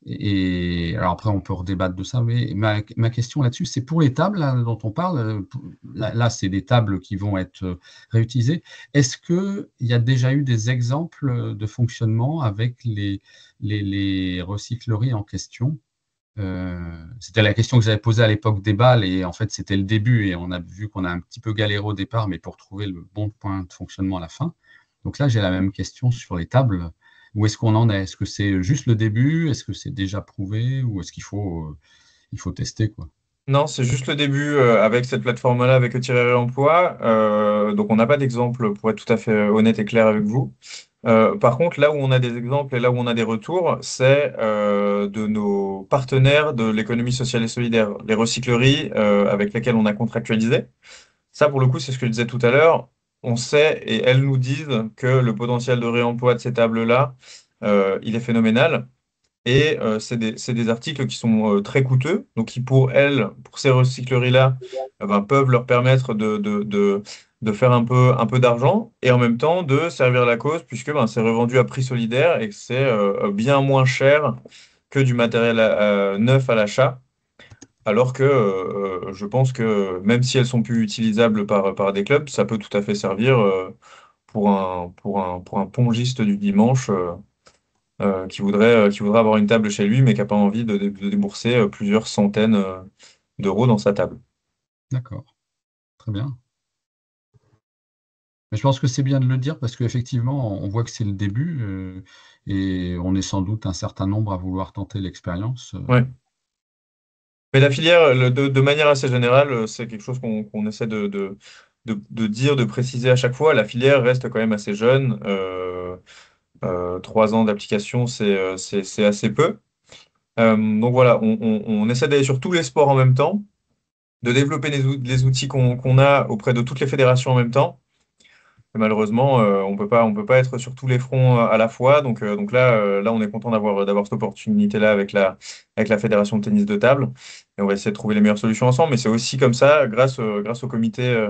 Et alors après, on peut redébattre de ça, mais ma question là-dessus, c'est pour les tables là, dont on parle. Là, c'est des tables qui vont être réutilisées. Est-ce qu'il y a déjà eu des exemples de fonctionnement avec les recycleries en question? C'était la question que j'avais posée à l'époque des balles, et en fait, c'était le début, et on a vu qu'on a un petit peu galéré au départ, mais pour trouver le bon point de fonctionnement à la fin. Donc là, j'ai la même question sur les tables. Où est-ce qu'on en est? Est-ce que c'est juste le début? Est-ce que c'est déjà prouvé? Ou est-ce qu'il faut tester, quoi? Non, c'est juste le début avec cette plateforme-là, avec Tiré Réemploi. Donc, on n'a pas d'exemple pour être tout à fait honnête et clair avec vous. Par contre, là où on a des exemples et là où on a des retours, c'est de nos partenaires de l'économie sociale et solidaire, les recycleries avec lesquelles on a contractualisé. Ça, pour le coup, c'est ce que je disais tout à l'heure. On sait et elles nous disent que le potentiel de réemploi de ces tables-là, il est phénoménal. Et c'est des articles qui sont très coûteux, donc qui pour elles, pour ces recycleries-là, ben, peuvent leur permettre de faire un peu d'argent et en même temps de servir la cause, puisque ben, c'est revendu à prix solidaire et que c'est bien moins cher que du matériel neuf à l'achat. Alors que je pense que même si elles sont plus utilisables par des clubs, ça peut tout à fait servir pour un pongiste du dimanche. Qui voudrait avoir une table chez lui, mais qui n'a pas envie de débourser plusieurs centaines d'euros dans sa table. D'accord, très bien. Mais je pense que c'est bien de le dire parce qu'effectivement, on voit que c'est le début, et on est sans doute un certain nombre à vouloir tenter l'expérience. Ouais. Mais la filière, de manière assez générale, c'est quelque chose qu'on essaie de dire, de préciser à chaque fois. La filière reste quand même assez jeune. 3 ans d'application, c'est assez peu. Donc voilà, on essaie d'aller sur tous les sports en même temps, de développer les outils qu'on a auprès de toutes les fédérations en même temps. Et malheureusement, on peut pas être sur tous les fronts à la fois. Donc là, on est content d'avoir cette opportunité-là avec la Fédération de tennis de table. Et on va essayer de trouver les meilleures solutions ensemble. Mais c'est aussi comme ça, grâce au comité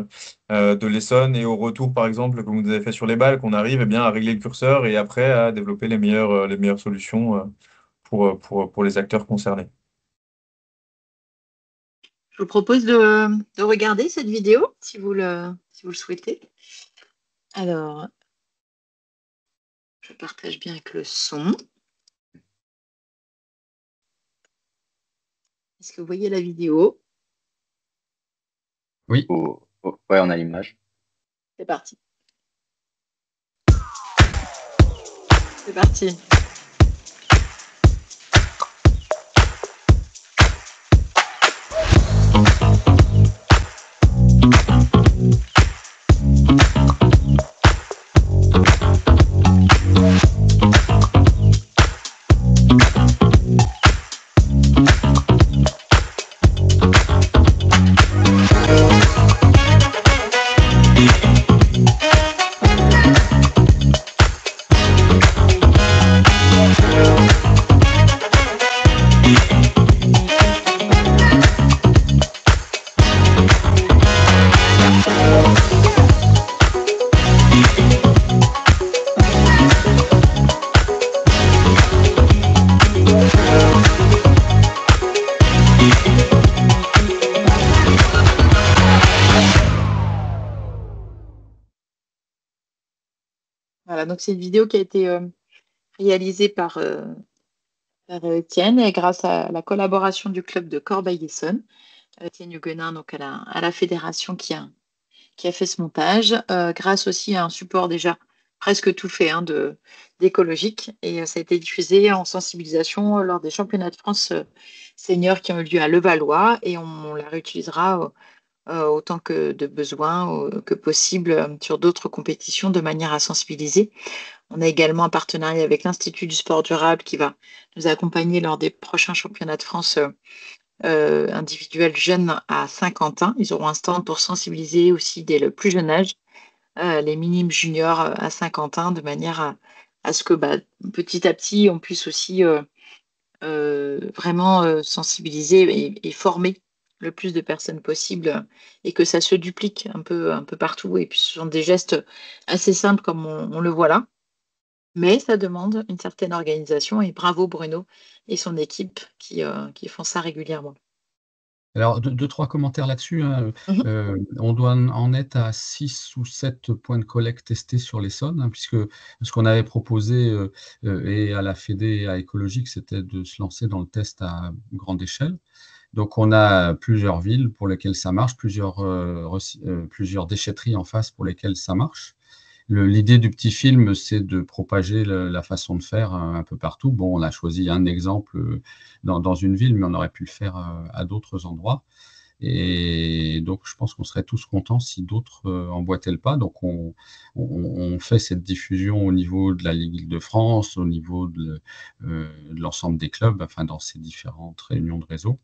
de l'Essonne et au retour, par exemple, que vous nous avez fait sur les balles, qu'on arrive bien, à régler le curseur et après à développer les meilleures solutions pour les acteurs concernés. Je vous propose de regarder cette vidéo si vous le souhaitez. Alors, je partage bien avec le son. Est-ce que vous voyez la vidéo? Oui. Ouais, on a l'image. C'est parti. C'est parti. Voilà, donc c'est une vidéo qui a été réalisée par Étienne et grâce à la collaboration du club de Corbeil-Essonnes. Étienne Huguenin, donc à la fédération qui a fait ce montage, grâce aussi à un support déjà presque tout fait d'écologique. Et ça a été diffusé en sensibilisation lors des championnats de France seniors qui ont eu lieu à Levallois et on la réutilisera autant que de besoin, que possible sur d'autres compétitions de manière à sensibiliser. On a également un partenariat avec l'Institut du sport durable qui va nous accompagner lors des prochains championnats de France individuels jeunes à Saint-Quentin. Ils auront un stand pour sensibiliser aussi dès le plus jeune âge les minimes juniors à Saint-Quentin de manière à ce que petit à petit on puisse aussi vraiment sensibiliser et former le plus de personnes possible et que ça se duplique un peu partout. Et puis ce sont des gestes assez simples comme on le voit là, Mais ça demande une certaine organisation et bravo Bruno et son équipe qui font ça régulièrement. Alors, deux, trois commentaires là-dessus, hein. Mhm. On doit en être à 6 ou 7 points de collecte testés sur l'Essonne, hein, puisque ce qu'on avait proposé et à la Fédé et à Écologique, c'était de se lancer dans le test à grande échelle. Donc, on a plusieurs villes pour lesquelles ça marche, plusieurs déchetteries en face pour lesquelles ça marche. L'idée du petit film, c'est de propager la façon de faire un peu partout. Bon, on a choisi un exemple dans une ville, mais on aurait pu le faire à d'autres endroits. Et donc, je pense qu'on serait tous contents si d'autres emboîtaient le pas. Donc, on fait cette diffusion au niveau de la Ligue Île-de-France, au niveau de l'ensemble des clubs, enfin, dans ces différentes réunions de réseau.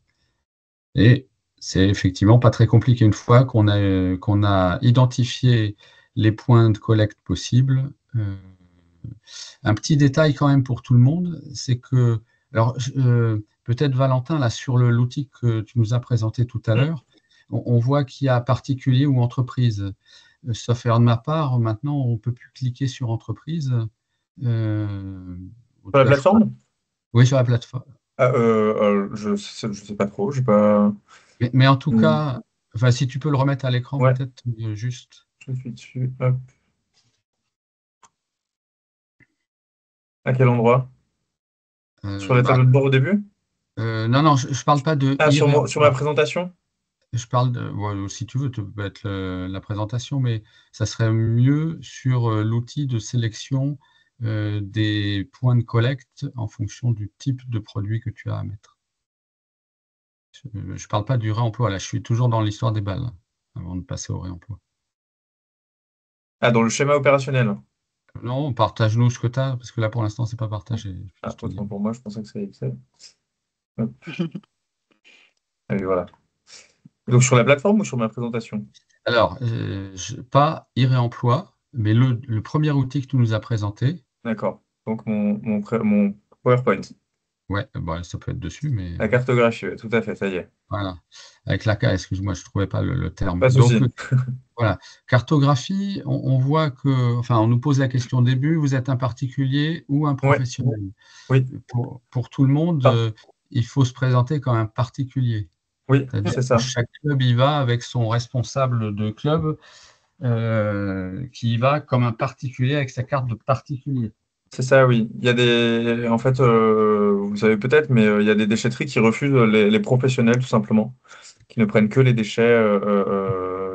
Et c'est effectivement pas très compliqué. Une fois qu'on a identifié les points de collecte possibles, un petit détail quand même pour tout le monde, c'est que, alors peut-être Valentin, là sur l'outil que tu nous as présenté tout à l'heure, on voit qu'il y a particulier ou entreprise. Sauf erreur de ma part, maintenant on ne peut plus cliquer sur entreprise. Sur la plateforme? Oui, sur la plateforme. Je sais pas trop, j'ai pas. Mais en tout cas, enfin, si tu peux le remettre à l'écran, Ouais. peut-être juste. Je suis dessus. Hop. À quel endroit? Sur la tableau de bord au début? Non, je ne parle pas de sur ma présentation? Je parle de, bon, si tu veux, tu peux mettre la présentation, mais ça serait mieux sur l'outil de sélection des points de collecte en fonction du type de produit que tu as à mettre. Je ne parle pas du réemploi, là, je suis toujours dans l'histoire des balles, avant de passer au réemploi. Ah, dans le schéma opérationnel. Non, partage-nous ce que tu as, parce que là, pour l'instant, c'est pas partagé. Autant pour moi, je pensais que c'était Excel. Hop. Allez, voilà. Donc, sur la plateforme ou sur ma présentation? Alors, pas e-réemploi, mais le premier outil que tu nous as présenté. D'accord. Donc, mon PowerPoint. Ouais, bah, ça peut être dessus, mais. La cartographie, tout à fait, ça y est. Voilà. Avec la excuse-moi, je ne trouvais pas le terme. Pas de Donc, souci. voilà. Cartographie, on voit que, enfin, on nous pose la question au début, vous êtes un particulier ou un professionnel? Oui. Pour tout le monde, il faut se présenter comme un particulier. Oui, C'est-à-dire c'est ça. que chaque club y va avec son responsable de club qui y va comme un particulier avec sa carte de particulier. C'est ça, oui. Il y a en fait, vous savez peut-être, mais il y a des déchetteries qui refusent les professionnels, tout simplement, qui ne prennent que les déchets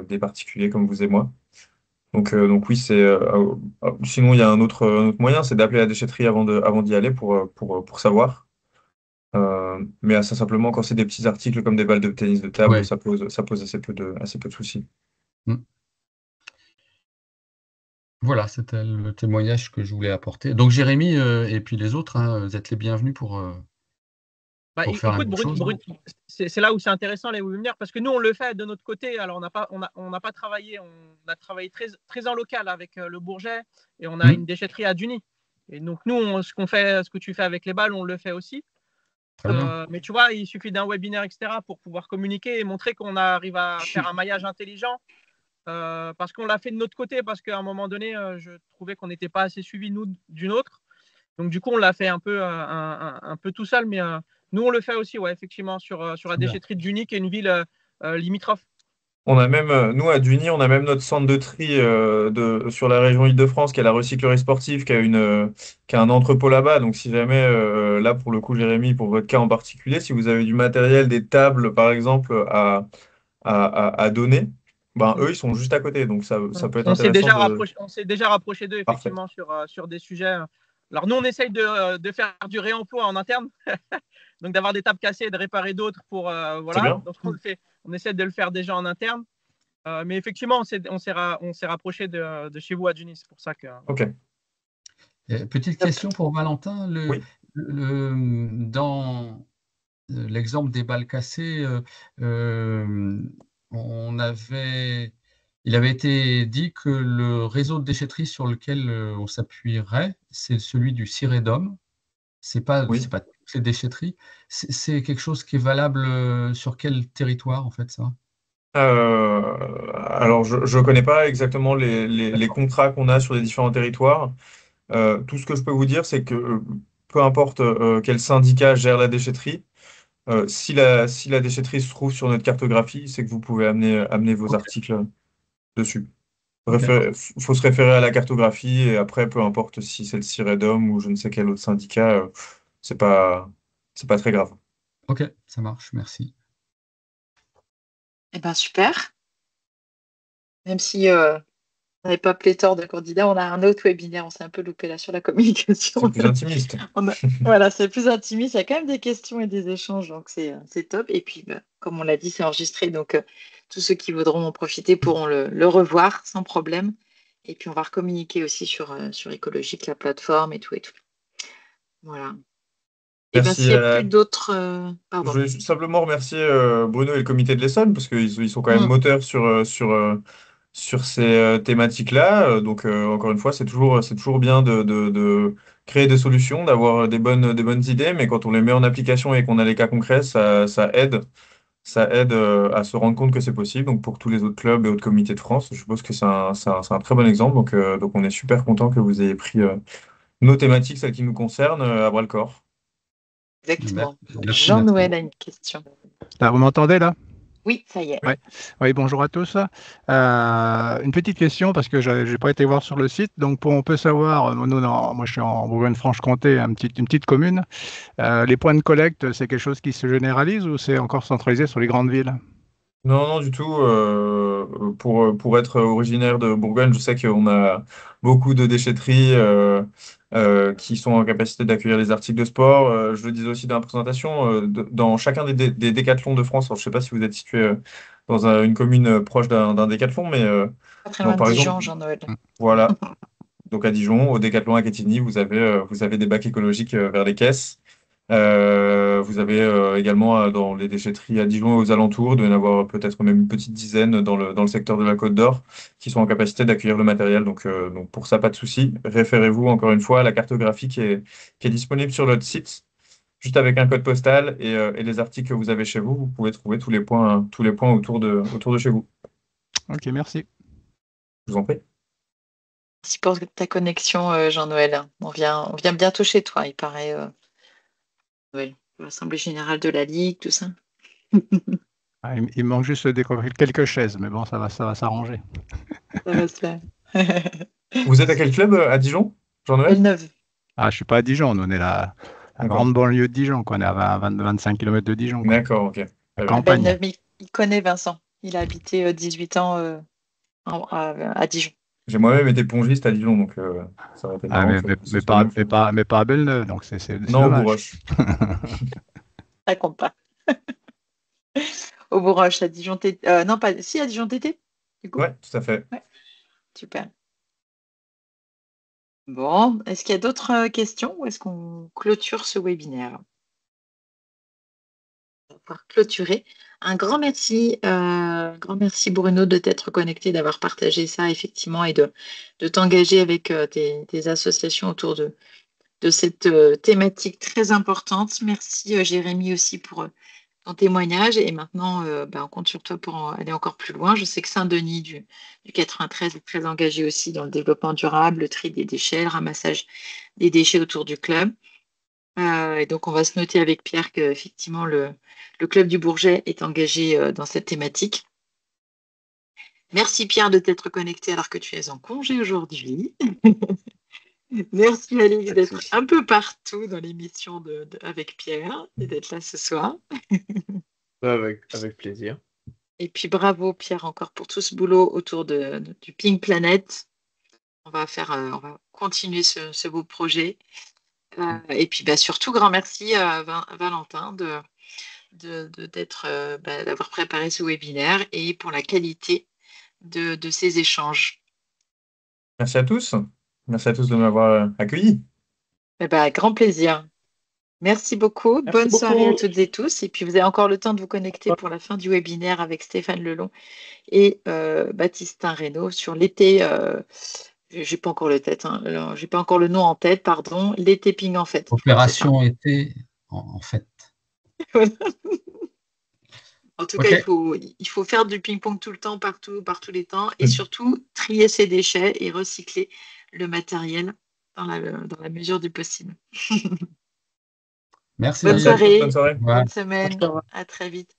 des particuliers comme vous et moi. Donc oui, sinon, il y a un autre moyen, c'est d'appeler la déchetterie avant d'y aller pour savoir. Mais assez simplement, quand c'est des petits articles comme des balles de tennis de table, Ouais. ça pose assez peu de soucis. Voilà, c'était le témoignage que je voulais apporter. Donc Jérémy et puis les autres, hein, vous êtes les bienvenus pour faire la écoute, même chose. c'est là où c'est intéressant les webinaires parce que nous on le fait de notre côté. Alors on n'a pas travaillé, on a travaillé très, très en local avec le Bourget et on a une déchetterie à Duny. Et donc nous, ce que tu fais avec les balles, on le fait aussi. Mais tu vois, il suffit d'un webinaire, etc., pour pouvoir communiquer et montrer qu'on arrive à faire un maillage intelligent. Parce qu'on l'a fait de notre côté, parce qu'à un moment donné, je trouvais qu'on n'était pas assez suivi, nous, d'une autre. Donc, du coup, on l'a fait un peu tout seul, mais nous, on le fait aussi, ouais, effectivement, sur la déchetterie de Duny, qui est une ville limitrophe. On a même, nous, à Duny, on a même notre centre de tri sur la région Île-de-France, qui est la recyclerie sportive, qui a un entrepôt là-bas. Donc, si jamais, là, pour le coup, Jérémy, pour votre cas en particulier, si vous avez du matériel, des tables, par exemple, à donner, ben, eux, ils sont juste à côté. Donc, ça peut être On s'est déjà rapproché d'eux, effectivement, sur des sujets. Alors, nous, on essaye de faire du réemploi en interne. Donc, d'avoir des tables cassées et de réparer d'autres pour. Voilà. Donc, on essaie de le faire déjà en interne. Mais effectivement, on s'est rapproché de chez vous à Duny. C'est pour ça que. OK. Petite question pour Valentin. Oui. Dans l'exemple des balles cassées, il avait été dit que le réseau de déchetterie sur lequel on s'appuierait, c'est celui du Ciredom. C'est pas toutes les déchetteries. C'est quelque chose qui est valable sur quel territoire, en fait, ça? Alors, je ne connais pas exactement les contrats qu'on a sur les différents territoires. Tout ce que je peux vous dire, c'est que peu importe quel syndicat gère la déchetterie, si la déchetterie se trouve sur notre cartographie, c'est que vous pouvez amener vos Ok, articles dessus. ok, Faut se référer à la cartographie et après, peu importe si c'est le CIREDOM ou je ne sais quel autre syndicat, c'est pas, c'est pas très grave. ok, ça marche, merci. Eh ben super. Même si on n'avait pas pléthore de candidats, on a un autre webinaire. On s'est un peu loupé là sur la communication. C'est plus intimiste. Voilà, c'est plus intimiste. Il y a quand même des questions et des échanges, donc c'est top. Et puis, bah, comme on l'a dit, c'est enregistré, donc tous ceux qui voudront en profiter pourront le revoir sans problème. Et puis, on va recommuniquer aussi sur Écologique, la plateforme et tout et tout. Voilà. Et bien, Merci. s'il n'y a plus d'autres. Je Pardon. voulais simplement remercier Bruno et le comité de l'Essonne parce qu'ils sont quand même Mm. moteurs sur ces thématiques-là. Donc, encore une fois, c'est toujours bien de créer des solutions, d'avoir des bonnes idées, mais quand on les met en application et qu'on a les cas concrets, ça aide. Ça aide à se rendre compte que c'est possible. Donc, pour tous les autres clubs et autres comités de France, je suppose que c'est un très bon exemple. Donc, on est super content que vous ayez pris nos thématiques, celles qui nous concernent, à bras le corps. Exactement. Donc, Merci, merci. Jean-Noël a une question. Là, vous m'entendez là? Oui, ça y est. Oui. Oui, bonjour à tous. Une petite question parce que j'ai pas été voir sur le site. Donc, on peut savoir, moi je suis en Bourgogne-Franche-Comté, une petite commune. Les points de collecte, c'est quelque chose qui se généralise ou c'est encore centralisé sur les grandes villes? Non, non, du tout. Pour être originaire de Bourgogne, je sais qu'on a beaucoup de déchetteries qui sont en capacité d'accueillir les articles de sport. Je le disais aussi dans la présentation, dans chacun des décathlons de France, alors, je ne sais pas si vous êtes situé dans une commune proche d'un décathlon, mais Pas très loin de par exemple, Dijon, Jean-Noël. voilà, donc à Dijon, au décathlon à Quetigny, vous avez des bacs écologiques vers les caisses. Vous avez également dans les déchetteries à Dijon et aux alentours, il doit y en avoir peut-être même une petite dizaine dans le secteur de la Côte d'Or qui sont en capacité d'accueillir le matériel. Donc pour ça, pas de souci. Référez-vous encore une fois à la cartographie qui est disponible sur notre site. Juste avec un code postal et les articles que vous avez chez vous, vous pouvez trouver tous les points autour de chez vous. Ok, merci. Je vous en prie. Merci pour ta connexion, Jean-Noël. On vient bientôt chez toi, il paraît. Noël. L'Assemblée générale de la Ligue, tout ça. Ah, il manque juste quelques chaises, mais bon, ça va s'arranger. Ça va se faire. Vous êtes à quel club à Dijon, Jean-Noël? Belle-Neuve. Ah, je suis pas à Dijon, nous, on est la D'accord. grande banlieue de Dijon, quoi. On est à 25 km de Dijon, quoi. D'accord, ok. La Très bien. À campagne. Belle-Neuve, mais il connaît Vincent. Il a habité 18 ans à Dijon. J'ai moi-même été pongiste à Dijon, donc ça aurait été Ah, marrant que ce mais soit la même chose. mais pas à Belle-Neuve, donc c'est Non, au dommage. Bourroche. Ça compte pas. Au Bourroche, à Dijon TT. Non, pas. Si, à Dijon TT, du coup. Ouais, tout à fait. Ouais, super. Bon, est-ce qu'il y a d'autres questions ou est-ce qu'on clôture ce webinaire? On va pouvoir clôturer. Un grand merci Bruno de t'être connecté, d'avoir partagé ça effectivement et de t'engager avec tes associations autour de cette thématique très importante. Merci Jérémy aussi pour ton témoignage et maintenant on compte sur toi pour aller encore plus loin. Je sais que Saint-Denis du 93 est très engagé aussi dans le développement durable, le tri des déchets, le ramassage des déchets autour du club. Et donc, on va se noter avec Pierre qu'effectivement, le Club du Bourget est engagé dans cette thématique. Merci Pierre de t'être connecté alors que tu es en congé aujourd'hui. Merci Alix Pas de d'être souci. un peu partout dans l'émission avec Pierre et d'être là ce soir. Avec plaisir. Et puis bravo Pierre encore pour tout ce boulot autour du Pink Planet. On va continuer ce beau projet. Et puis surtout, grand merci à Valentin d'avoir préparé ce webinaire et pour la qualité de ces échanges. Merci à tous. Merci à tous de m'avoir accueilli. Grand plaisir. Merci beaucoup. Merci Bonne soirée à beaucoup. toutes et tous. Et puis, vous avez encore le temps de vous connecter pour la fin du webinaire avec Stéphane Lelon et Baptistin Reynaud sur l'été. J'ai pas encore j'ai pas encore le nom en tête, pardon. L'été Ping en fait. Je crois que c'est ça. Opération été, en fait. En tout Ok. cas, il faut faire du ping-pong tout le temps, partout, par tous les temps, et surtout trier ses déchets et recycler le matériel dans la mesure du possible. Merci. Bonne soirée, Bonne soirée. Ouais. bonne semaine, à très vite.